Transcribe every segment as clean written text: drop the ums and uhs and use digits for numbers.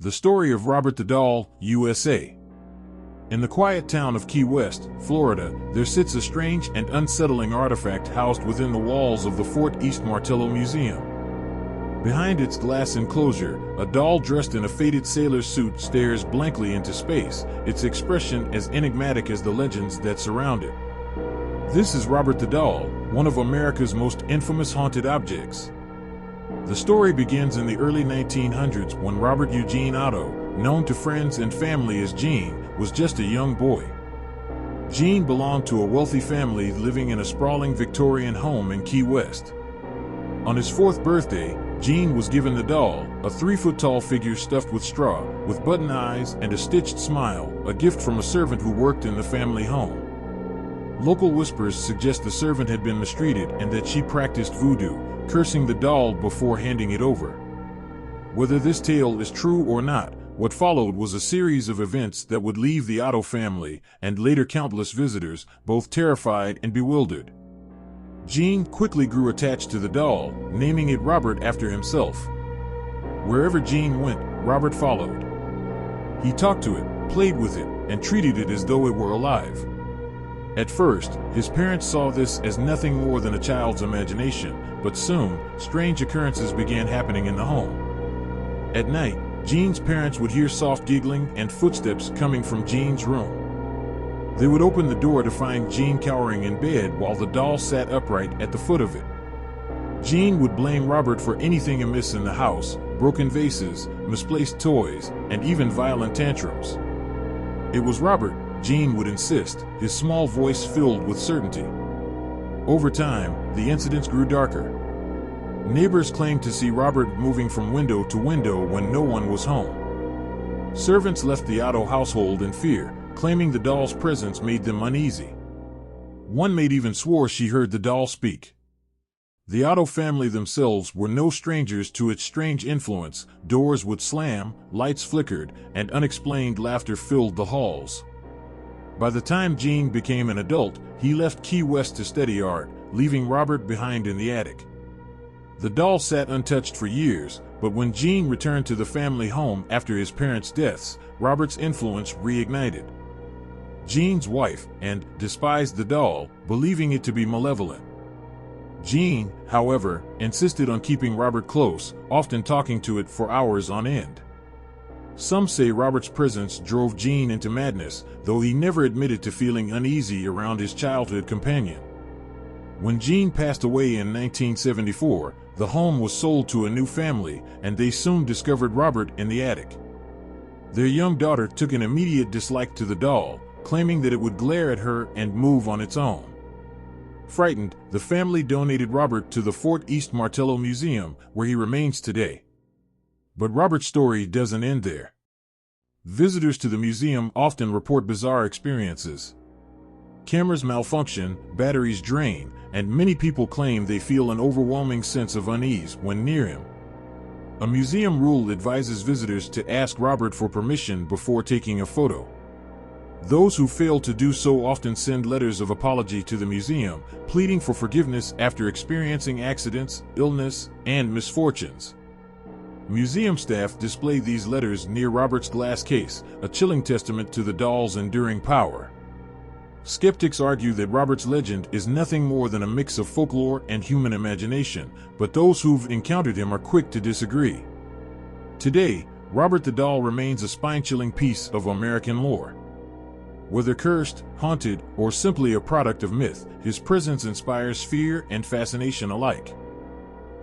The story of Robert the Doll, USA. In the quiet town of Key West, Florida, there sits a strange and unsettling artifact housed within the walls of the Fort East Martello Museum. Behind its glass enclosure, a doll dressed in a faded sailor suit stares blankly into space, its expression as enigmatic as the legends that surround it. This is Robert the Doll, one of America's most infamous haunted objects. The story begins in the early 1900s when Robert Eugene Otto, known to friends and family as Gene, was just a young boy. Gene belonged to a wealthy family living in a sprawling Victorian home in Key West. On his 4th birthday, Gene was given the doll, a 3-foot-tall figure stuffed with straw, with button eyes and a stitched smile, a gift from a servant who worked in the family home. Local whispers suggest the servant had been mistreated and that she practiced voodoo, cursing the doll before handing it over. Whether this tale is true or not, what followed was a series of events that would leave the Otto family, and later countless visitors, both terrified and bewildered. Gene quickly grew attached to the doll, naming it Robert after himself. Wherever Gene went, Robert followed. He talked to it, played with it, and treated it as though it were alive. At first, his parents saw this as nothing more than a child's imagination, but soon, strange occurrences began happening in the home. At night, Gene's parents would hear soft giggling and footsteps coming from Gene's room. They would open the door to find Gene cowering in bed while the doll sat upright at the foot of it. Gene would blame Robert for anything amiss in the house: broken vases, misplaced toys, and even violent tantrums. It was Robert, Gene would insist, his small voice filled with certainty. Over time, the incidents grew darker. Neighbors claimed to see Robert moving from window to window when no one was home. Servants left the Otto household in fear, claiming the doll's presence made them uneasy. One maid even swore she heard the doll speak. The Otto family themselves were no strangers to its strange influence. Doors would slam, lights flickered, and unexplained laughter filled the halls. By the time Gene became an adult, he left Key West to study art, leaving Robert behind in the attic. The doll sat untouched for years, but when Gene returned to the family home after his parents' deaths, Robert's influence reignited. Gene's wife despised the doll, believing it to be malevolent. Gene, however, insisted on keeping Robert close, often talking to it for hours on end. Some say Robert's presence drove Gene into madness, though he never admitted to feeling uneasy around his childhood companion. When Gene passed away in 1974, the home was sold to a new family, and they soon discovered Robert in the attic. Their young daughter took an immediate dislike to the doll, claiming that it would glare at her and move on its own. Frightened, the family donated Robert to the Fort East Martello Museum, where he remains today. But Robert's story doesn't end there. Visitors to the museum often report bizarre experiences. Cameras malfunction, batteries drain, and many people claim they feel an overwhelming sense of unease when near him. A museum rule advises visitors to ask Robert for permission before taking a photo. Those who fail to do so often send letters of apology to the museum, pleading for forgiveness after experiencing accidents, illness, and misfortunes. Museum staff display these letters near Robert's glass case, a chilling testament to the doll's enduring power. Skeptics argue that Robert's legend is nothing more than a mix of folklore and human imagination, but those who've encountered him are quick to disagree. Today, Robert the Doll remains a spine-chilling piece of American lore. Whether cursed, haunted, or simply a product of myth, his presence inspires fear and fascination alike.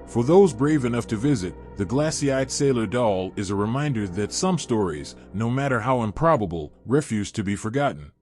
For those brave enough to visit, the glassy-eyed sailor doll is a reminder that some stories, no matter how improbable, refuse to be forgotten.